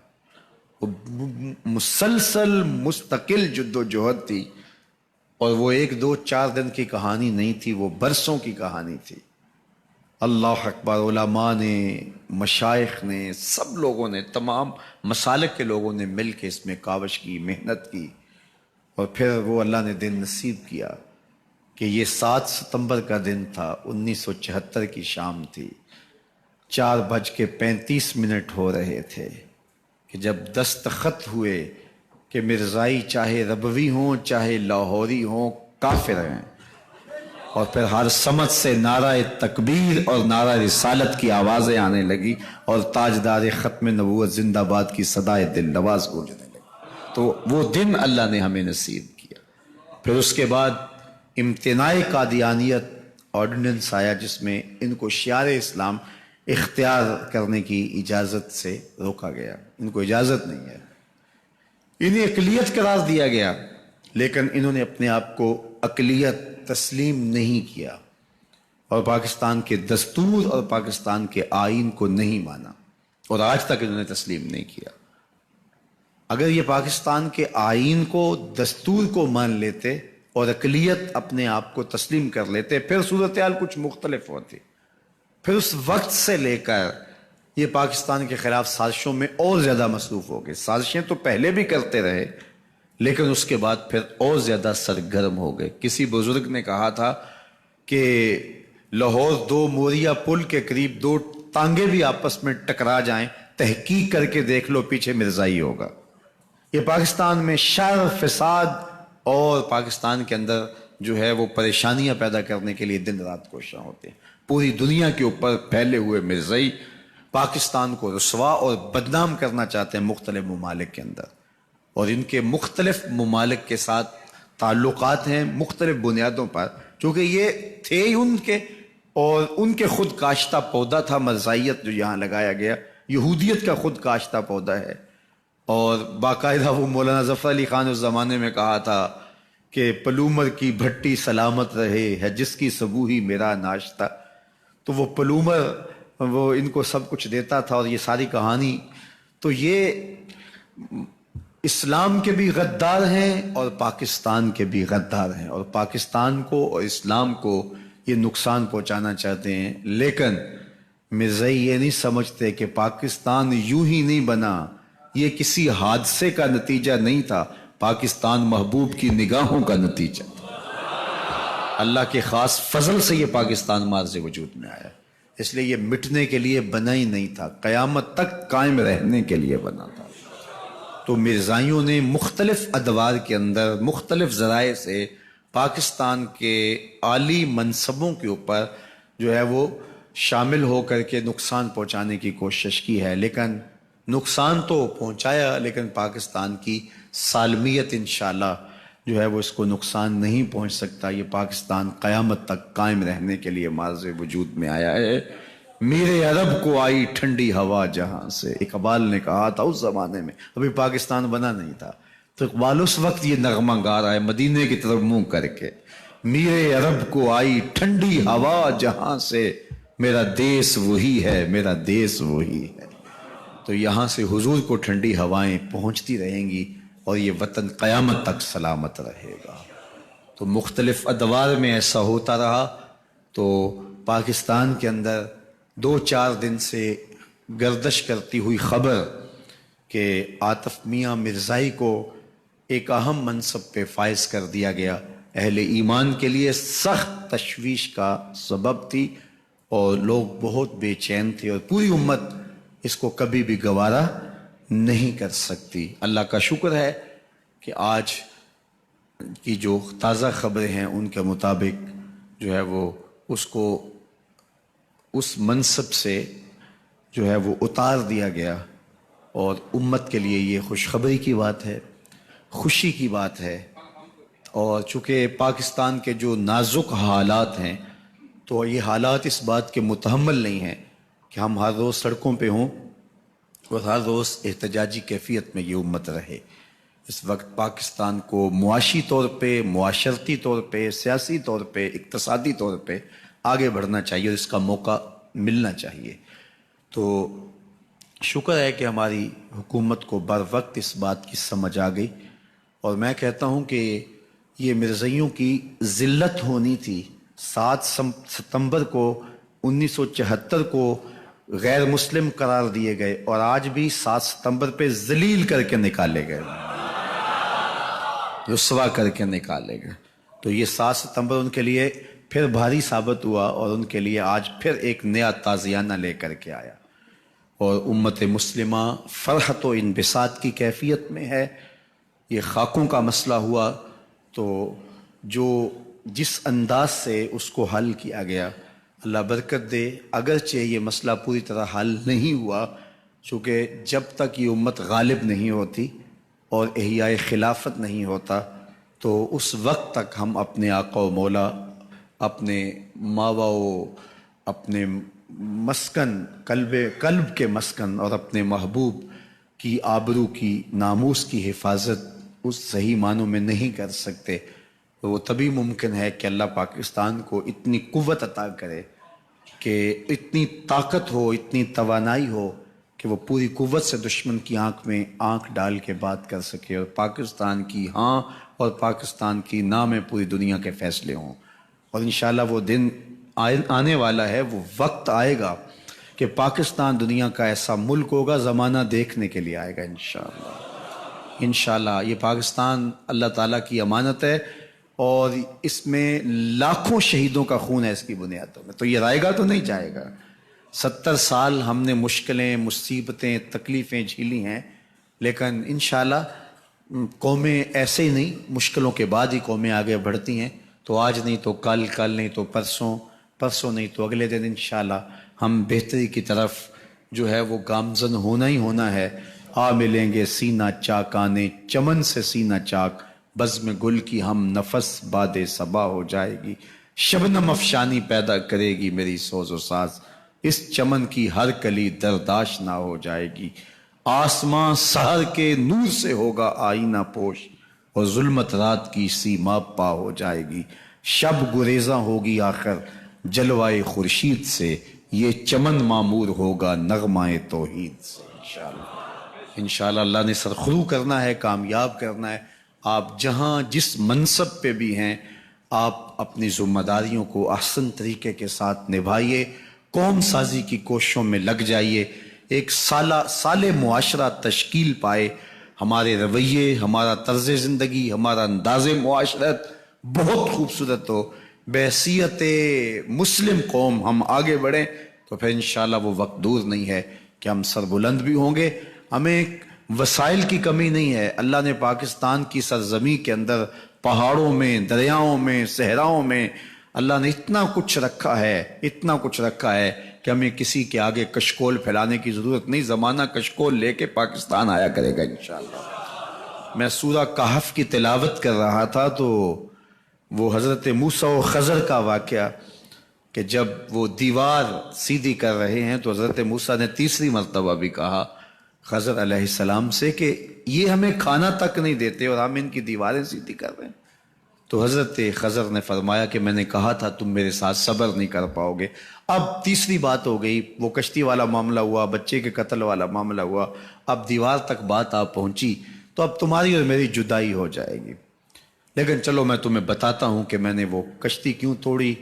مسلسل مستقل جد و جہد تھی، اور وہ 1 2 4 دن کی کہانی نہیں تھی، وہ برسوں کی کہانی تھی۔ اللہ اکبر، علماء نے، مشائخ نے، سب لوگوں نے، تمام مسالک کے لوگوں نے مل کے اس میں کاوش کی، محنت کی، اور پھر وہ اللہ نے دن نصیب کیا کہ یہ 7 ستمبر کا دن تھا، 1974 کی شام تھی، 4:35 ہو رہے تھے کہ جب دستخط ہوئے کہ مرزائی چاہے ربوی ہوں چاہے لاہوری ہوں کافر ہیں، اور پھر ہر سمت سے نعرہ تکبیر اور نعرہ رسالت کی آوازیں آنے لگی اور تاجدار ختم نبوت زندہ باد کی صدائے دل نواز گونجنے لگی۔ تو وہ دن اللہ نے ہمیں نصیب کیا۔ پھر اس کے بعد امتناع قادیانیت آرڈیننس آیا، جس میں ان کو شعار اسلام اختیار کرنے کی اجازت سے روکا گیا، ان کو اجازت نہیں ہے، انہیں اقلیت قرار دیا گیا، لیکن انہوں نے اپنے آپ کو اقلیت تسلیم نہیں کیا اور پاکستان کے دستور اور پاکستان کے آئین کو نہیں مانا، اور آج تک انہوں نے تسلیم نہیں کیا۔ اگر یہ پاکستان کے آئین کو، دستور کو مان لیتے اور اقلیت اپنے آپ کو تسلیم کر لیتے، پھر صورتحال کچھ مختلف ہوتی۔ پھر اس وقت سے لے کر یہ پاکستان کے خلاف سازشوں میں اور زیادہ مصروف ہو گئے۔ سازشیں تو پہلے بھی کرتے رہے، لیکن اس کے بعد پھر اور زیادہ سرگرم ہو گئے۔ کسی بزرگ نے کہا تھا کہ لاہور 2 موریا پل کے قریب 2 ٹانگیں بھی آپس میں ٹکرا جائیں، تحقیق کر کے دیکھ لو پیچھے مرزائی ہوگا۔ یہ پاکستان میں شر، فساد اور پاکستان کے اندر جو ہے وہ پریشانیاں پیدا کرنے کے لیے دن رات کوشاں ہوتے ہیں۔ پوری دنیا کے اوپر پھیلے ہوئے مرزائی پاکستان کو رسوا اور بدنام کرنا چاہتے ہیں مختلف ممالک کے اندر، اور ان کے مختلف ممالک کے ساتھ تعلقات ہیں مختلف بنیادوں پر، چونکہ یہ تھے ان کے، اور ان کے خود کاشتہ پودا تھا مرزائیت جو یہاں لگایا گیا، یہودیت کا خود کاشتہ پودا ہے۔ اور باقاعدہ وہ مولانا ظفر علی خان اس زمانے میں کہا تھا کہ پلومر کی بھٹی سلامت رہے ہے جس کی صبوحی میرا ناشتہ۔ تو وہ پلومر وہ ان کو سب کچھ دیتا تھا، اور یہ ساری کہانی، تو یہ اسلام کے بھی غدار ہیں اور پاکستان کے بھی غدار ہیں، اور پاکستان کو اور اسلام کو یہ نقصان پہنچانا چاہتے ہیں۔ لیکن مرزائی یہ نہیں سمجھتے کہ پاکستان یوں ہی نہیں بنا، یہ کسی حادثے کا نتیجہ نہیں تھا، پاکستان محبوب کی نگاہوں کا نتیجہ تھا۔ اللہ کے خاص فضل سے یہ پاکستان مارز وجود میں آیا، اس لیے یہ مٹنے کے لیے بنا ہی نہیں تھا، قیامت تک قائم رہنے کے لیے بنا تھا۔ تو مرزائیوں نے مختلف ادوار کے اندر مختلف ذرائع سے پاکستان کے عالی منصبوں کے اوپر جو ہے وہ شامل ہو کر کے نقصان پہنچانے کی کوشش کی ہے، لیکن نقصان تو پہنچایا، لیکن پاکستان کی سالمیت انشاءاللہ جو ہے وہ اس کو نقصان نہیں پہنچ سکتا۔ یہ پاکستان قیامت تک قائم رہنے کے لیے مارز وجود میں آیا ہے۔ میرے عرب کو آئی ٹھنڈی ہوا جہاں سے، اقبال نے کہا تھا اس زمانے میں، ابھی پاکستان بنا نہیں تھا، تو اقبال اس وقت یہ نغمہ گا رہا ہے مدینے کی طرف منہ کر کے، میرے عرب کو آئی ٹھنڈی ہوا جہاں سے، میرا دیس وہی ہے، میرا دیس وہی ہے۔ تو یہاں سے حضور کو ٹھنڈی ہوائیں پہنچتی رہیں گی اور یہ وطن قیامت تک سلامت رہے گا۔ تو مختلف ادوار میں ایسا ہوتا رہا۔ تو پاکستان کے اندر 2-4 دن سے گردش کرتی ہوئی خبر کہ عاطف میاں مرزائی کو ایک اہم منصب پہ فائز کر دیا گیا، اہل ایمان کے لیے سخت تشویش کا سبب تھی، اور لوگ بہت بے چین تھے، اور پوری امت اس کو کبھی بھی گوارا نہیں کر سکتی۔ اللہ کا شکر ہے کہ آج کی جو تازہ خبریں ہیں ان کے مطابق جو ہے وہ اس کو اس منصب سے جو ہے وہ اتار دیا گیا، اور امت کے لیے یہ خوشخبری کی بات ہے، خوشی کی بات ہے۔ اور چونکہ پاکستان کے جو نازک حالات ہیں، تو یہ حالات اس بات کے متحمل نہیں ہیں کہ ہم ہر روز سڑکوں پہ ہوں اور ہر روز احتجاجی کیفیت میں یہ امت رہے۔ اس وقت پاکستان کو معاشی طور پہ، معاشرتی طور پہ، سیاسی طور پہ، اقتصادی طور پہ آگے بڑھنا چاہیے، اور اس کا موقع ملنا چاہیے۔ تو شکر ہے کہ ہماری حکومت کو بر وقت اس بات کی سمجھ آ گئی، اور میں کہتا ہوں کہ یہ مرزائیوں کی ذلت ہونی تھی۔ 7 ستمبر کو 1974 کو غیر مسلم قرار دیے گئے، اور آج بھی 7 ستمبر پہ ذلیل کر کے نکالے گئے، رسوا کر کے نکالے گئے۔ تو یہ 7 ستمبر ان کے لیے پھر بھاری ثابت ہوا اور ان کے لیے آج پھر ایک نیا تازیانہ لے کر کے آیا، اور امت مسلمہ فرحت و انبساط کی کیفیت میں ہے۔ یہ خاکوں کا مسئلہ ہوا تو جو جس انداز سے اس کو حل کیا گیا، اللہ برکت دے۔ اگرچہ یہ مسئلہ پوری طرح حل نہیں ہوا، چونکہ جب تک یہ امت غالب نہیں ہوتی اور احیاء خلافت نہیں ہوتا تو اس وقت تک ہم اپنے آقا و مولا، اپنے ماوا و اپنے مسکن قلب کے مسکن اور اپنے محبوب کی آبرو کی، ناموس کی حفاظت اس صحیح معنوں میں نہیں کر سکتے۔ تو وہ تبھی ممکن ہے کہ اللہ پاکستان کو اتنی قوت عطا کرے کہ اتنی طاقت ہو، اتنی توانائی ہو کہ وہ پوری قوت سے دشمن کی آنکھ میں آنکھ ڈال کے بات کر سکے، اور پاکستان کی ہاں اور پاکستان کی نہ میں پوری دنیا کے فیصلے ہوں۔ اور انشاءاللہ وہ دن آنے والا ہے، وہ وقت آئے گا کہ پاکستان دنیا کا ایسا ملک ہوگا، زمانہ دیکھنے کے لیے آئے گا انشاءاللہ۔ انشاءاللہ یہ پاکستان اللہ تعالیٰ کی امانت ہے، اور اس میں لاکھوں شہیدوں کا خون ہے اس کی بنیادوں میں، تو یہ رائے گا تو نہیں جائے گا۔ 70 سال ہم نے مشکلیں، مصیبتیں، تکلیفیں جھیلی ہیں، لیکن انشاءاللہ قومیں ایسے ہی نہیں، مشکلوں کے بعد ہی قومیں آگے بڑھتی ہیں۔ تو آج نہیں تو کل، کل نہیں تو پرسوں، پرسوں نہیں تو اگلے دن انشاءاللہ ہم بہتری کی طرف جو ہے وہ گامزن ہونا ہی ہونا ہے۔ آ ملیں گے سینہ چاکانے، چمن سے سینہ چاک، بزم گل کی ہم نفس باد صبا ہو جائے گی، شبنم افشانی پیدا کرے گی میری سوز و ساز، اس چمن کی ہر کلی درداش نہ ہو جائے گی، آسماں سحر کے نور سے ہوگا آئینہ پوش، اور ظلمت رات کی سیما پا ہو جائے گی، شب گریزاں ہوگی آخر جلوائے خورشید سے، یہ چمن معمور ہوگا نغمہ توحید سے۔ انشاءاللہ انشاءاللہ اللہ نے سرخرو کرنا ہے، کامیاب کرنا ہے۔ آپ جہاں جس منصب پہ بھی ہیں، آپ اپنی ذمہ داریوں کو احسن طریقے کے ساتھ نبھائیے، قوم سازی کی کوششوں میں لگ جائیے، ایک صالح معاشرہ تشکیل پائے، ہمارے رویے، ہمارا طرز زندگی، ہمارا انداز معاشرت بہت خوبصورت ہو، بحیثیت مسلم قوم ہم آگے بڑھیں، تو پھر انشاءاللہ وہ وقت دور نہیں ہے کہ ہم سربلند بھی ہوں گے۔ ہمیں وسائل کی کمی نہیں ہے، اللہ نے پاکستان کی سرزمین کے اندر پہاڑوں میں، دریاؤں میں، صحراؤں میں اللہ نے اتنا کچھ رکھا ہے، اتنا کچھ رکھا ہے کہ ہمیں کسی کے آگے کشکول پھیلانے کی ضرورت نہیں، زمانہ کشکول لے کے پاکستان آیا کرے گا انشاءاللہ۔ میں سورہ کہف کی تلاوت کر رہا تھا تو وہ حضرت موسیٰ و خضر کا واقعہ کہ جب وہ دیوار سیدھی کر رہے ہیں تو حضرت موسیٰ نے تیسری مرتبہ بھی کہا خضر علیہ السلام سے کہ یہ ہمیں کھانا تک نہیں دیتے اور ہم ان کی دیواریں سیدھی کر رہے ہیں۔ تو حضرت خضر نے فرمایا کہ میں نے کہا تھا تم میرے ساتھ صبر نہیں کر پاؤ گے۔ اب تیسری بات ہو گئی، وہ کشتی والا معاملہ ہوا، بچے کے قتل والا معاملہ ہوا، اب دیوار تک بات آپ پہنچی تو اب تمہاری اور میری جدائی ہو جائے گی، لیکن چلو میں تمہیں بتاتا ہوں کہ میں نے وہ کشتی کیوں توڑی،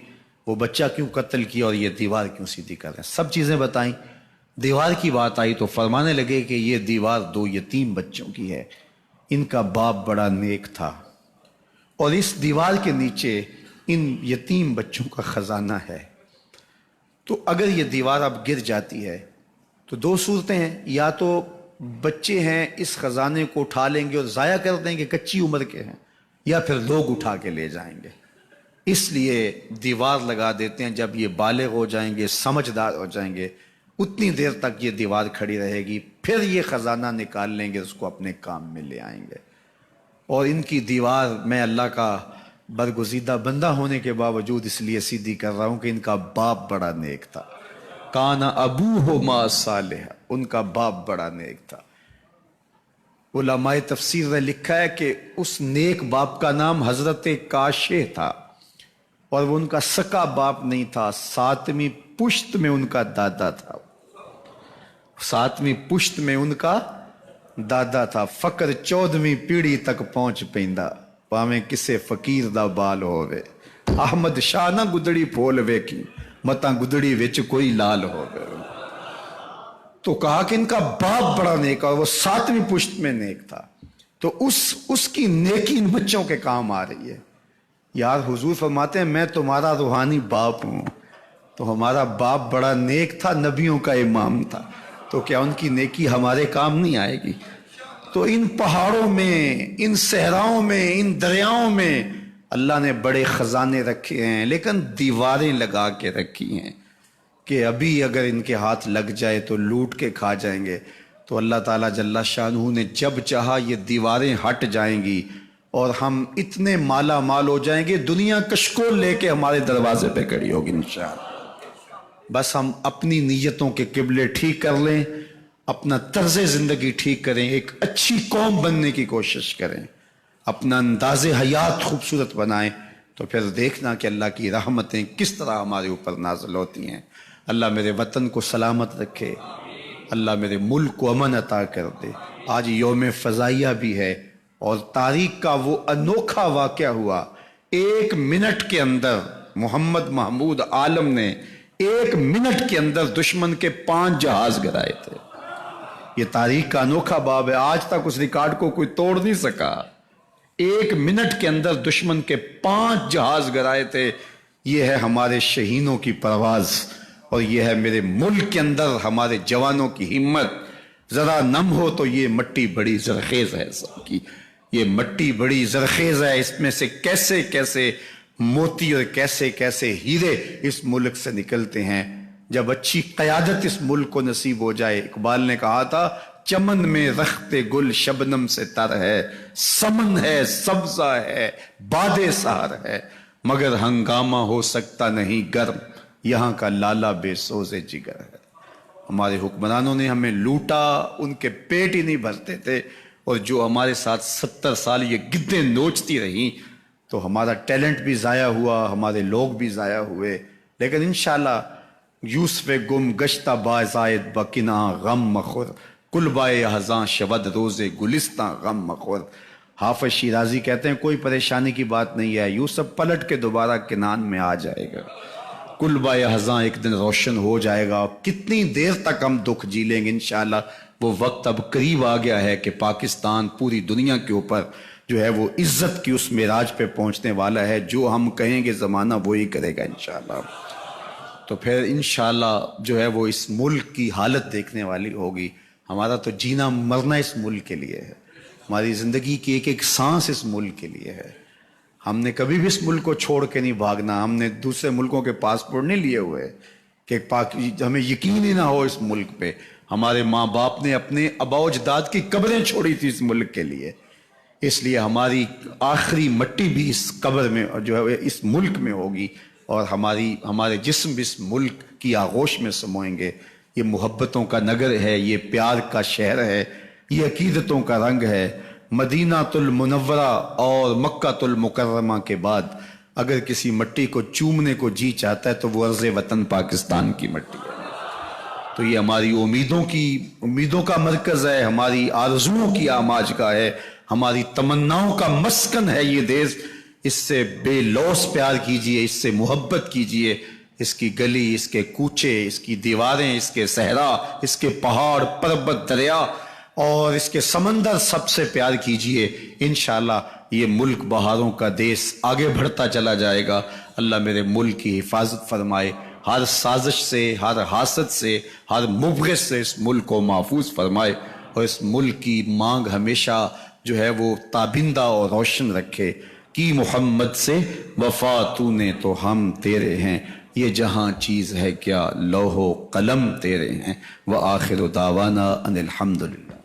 وہ بچہ کیوں قتل کیا اور یہ دیوار کیوں سیدھی کر رہے ہیں، سب چیزیں بتائیں۔ دیوار کی بات آئی تو فرمانے لگے کہ یہ دیوار 2 یتیم بچوں کی ہے، ان کا باپ بڑا نیک تھا، اور اس دیوار کے نیچے ان یتیم بچوں کا خزانہ ہے، تو اگر یہ دیوار اب گر جاتی ہے تو 2 صورتیں ہیں، یا تو بچے ہیں اس خزانے کو اٹھا لیں گے اور ضائع کر دیں گے، کچی عمر کے ہیں، یا پھر لوگ اٹھا کے لے جائیں گے، اس لیے دیوار لگا دیتے ہیں، جب یہ بالغ ہو جائیں گے، سمجھدار ہو جائیں گے، اتنی دیر تک یہ دیوار کھڑی رہے گی، پھر یہ خزانہ نکال لیں گے، اس کو اپنے کام میں لے آئیں گے۔ اور ان کی دیوار میں اللہ کا برگزیدہ بندہ ہونے کے باوجود اس لیے سیدھی کر رہا ہوں کہ ان کا باپ بڑا نیک تھا، کانا ابوہما صالح، ان کا باپ بڑا نیک تھا۔ علماء تفسیر نے لکھا ہے کہ اس نیک باپ کا نام حضرت کاشع تھا، اور وہ ان کا سکا باپ نہیں تھا، 7ویں پشت میں ان کا دادا تھا، 7ویں پشت میں ان کا دادا تھا، فقر 14ویں پیڑھی تک پہنچ پیندا، پاویں کسے فقیر دا بال ہووے، احمد شاہ نہ گدڑی پھول ویکھی، متاں گدڑی وچ کوئی لال ہووے۔ تو کہا کہ ان کا باپ بڑا نیک اور وہ 7ویں پشت میں نیک تھا، تو اس کی نیکی ان بچوں کے کام آ رہی ہے۔ یار حضور فرماتے ہیں میں تمہارا روحانی باپ ہوں، تو ہمارا باپ بڑا نیک تھا، نبیوں کا امام تھا، تو کیا ان کی نیکی ہمارے کام نہیں آئے گی؟ تو ان پہاڑوں میں، ان صحراؤں میں، ان دریاؤں میں اللہ نے بڑے خزانے رکھے ہیں، لیکن دیواریں لگا کے رکھی ہیں کہ ابھی اگر ان کے ہاتھ لگ جائے تو لوٹ کے کھا جائیں گے۔ تو اللہ تعالیٰ جل شانہ نے جب چاہا یہ دیواریں ہٹ جائیں گی اور ہم اتنے مالا مال ہو جائیں گے، دنیا کشکول لے کے ہمارے دروازے پہ کھڑی ہوگی انشاءاللہ۔ بس ہم اپنی نیتوں کے قبلے ٹھیک کر لیں، اپنا طرز زندگی ٹھیک کریں، ایک اچھی قوم بننے کی کوشش کریں، اپنا انداز حیات خوبصورت بنائیں، تو پھر دیکھنا کہ اللہ کی رحمتیں کس طرح ہمارے اوپر نازل ہوتی ہیں۔ اللہ میرے وطن کو سلامت رکھے، اللہ میرے ملک کو امن عطا کر دے۔ آج یوم فضائیہ بھی ہے، اور تاریخ کا وہ انوکھا واقعہ ہوا، 1 منٹ کے اندر محمد محمود عالم نے 1 منٹ کے اندر دشمن کے 5 جہاز گرائے تھے۔ یہ تاریخ کا انوکھا باب ہے، آج تک اس ریکارڈ کو کوئی توڑ نہیں سکا۔ 1 منٹ کے اندر دشمن کے 5 جہاز گرائے تھے۔ یہ ہے ہمارے شہینوں کی پرواز، اور یہ ہے میرے ملک کے اندر ہمارے جوانوں کی ہمت۔ ذرا نم ہو تو یہ مٹی بڑی زرخیز ہے سب کی، یہ مٹی بڑی زرخیز ہے، اس میں سے کیسے کیسے موتی اور کیسے کیسے ہیرے اس ملک سے نکلتے ہیں۔ جب اچھی قیادت اس ملک کو نصیب ہو جائے، اقبال نے کہا تھا چمن میں رخت گل شبنم سے تر ہے، سمن ہے سبزہ ہے باد سحر ہے، مگر ہنگامہ ہو سکتا نہیں گرم، یہاں کا لالا بے سوز جگر ہے۔ ہمارے حکمرانوں نے ہمیں لوٹا، ان کے پیٹ ہی نہیں بھرتے تھے، اور جو ہمارے ساتھ 70 سال یہ گدیں نوچتی رہیں، تو ہمارا ٹیلنٹ بھی ضائع ہوا، ہمارے لوگ بھی ضائع ہوئے۔ لیکن انشاءاللہ یوسف گم گشتہ بازائد بکنا غم مخور، کل بائے ہزاں شود روز گلستاں غم مخور۔ حافظ شیرازی کہتے ہیں کوئی پریشانی کی بات نہیں ہے، یوسف پلٹ کے دوبارہ کنان میں آ جائے گا، کل بائے ہزاں ایک دن روشن ہو جائے گا۔ کتنی دیر تک ہم دکھ جی لیں گے؟ انشاءاللہ وہ وقت اب قریب آ گیا ہے کہ پاکستان پوری دنیا کے اوپر جو ہے وہ عزت کی اس معراج پہ پہنچنے والا ہے، جو ہم کہیں گے زمانہ وہی کرے گا انشاءاللہ۔ تو پھر انشاءاللہ جو ہے وہ اس ملک کی حالت دیکھنے والی ہوگی۔ ہمارا تو جینا مرنا اس ملک کے لیے ہے، ہماری زندگی کی ایک ایک سانس اس ملک کے لیے ہے۔ ہم نے کبھی بھی اس ملک کو چھوڑ کے نہیں بھاگنا، ہم نے دوسرے ملکوں کے پاسپورٹ نہیں لیے ہوئے کہ ہمیں یقین ہی نہ ہو اس ملک پہ۔ ہمارے ماں باپ نے اپنے آباء و اجداد کی قبریں چھوڑی تھی اس ملک کے لیے، اس لیے ہماری آخری مٹی بھی اس قبر میں اور جو ہے اس ملک میں ہوگی، اور ہمارے جسم بھی اس ملک کی آغوش میں سموئیں گے۔ یہ محبتوں کا نگر ہے، یہ پیار کا شہر ہے، یہ عقیدتوں کا رنگ ہے۔ مدینہ المنورہ اور مکہ المکرمہ کے بعد اگر کسی مٹی کو چومنے کو جی چاہتا ہے تو وہ عرض وطن پاکستان کی مٹی ہے۔ تو یہ ہماری امیدوں کا مرکز ہے، ہماری آرزوؤں کی آماج کا ہے، ہماری تمناؤں کا مسکن ہے یہ دیس۔ اس سے بے لوث پیار کیجئے، اس سے محبت کیجئے، اس کی گلی، اس کے کوچے، اس کی دیواریں، اس کے صحرا، اس کے پہاڑ پربت دریا اور اس کے سمندر، سب سے پیار کیجئے۔ انشاءاللہ یہ ملک بہاروں کا دیس آگے بڑھتا چلا جائے گا۔ اللہ میرے ملک کی حفاظت فرمائے، ہر سازش سے، ہر حاسد سے، ہر مبغض سے اس ملک کو محفوظ فرمائے، اور اس ملک کی مانگ ہمیشہ جو ہے وہ تابندہ اور روشن رکھے۔ کی محمد سے وفا تو نے تو ہم تیرے ہیں، یہ جہاں چیز ہے کیا لوح و قلم تیرے ہیں۔ وآخر دعوانا ان الحمدللہ۔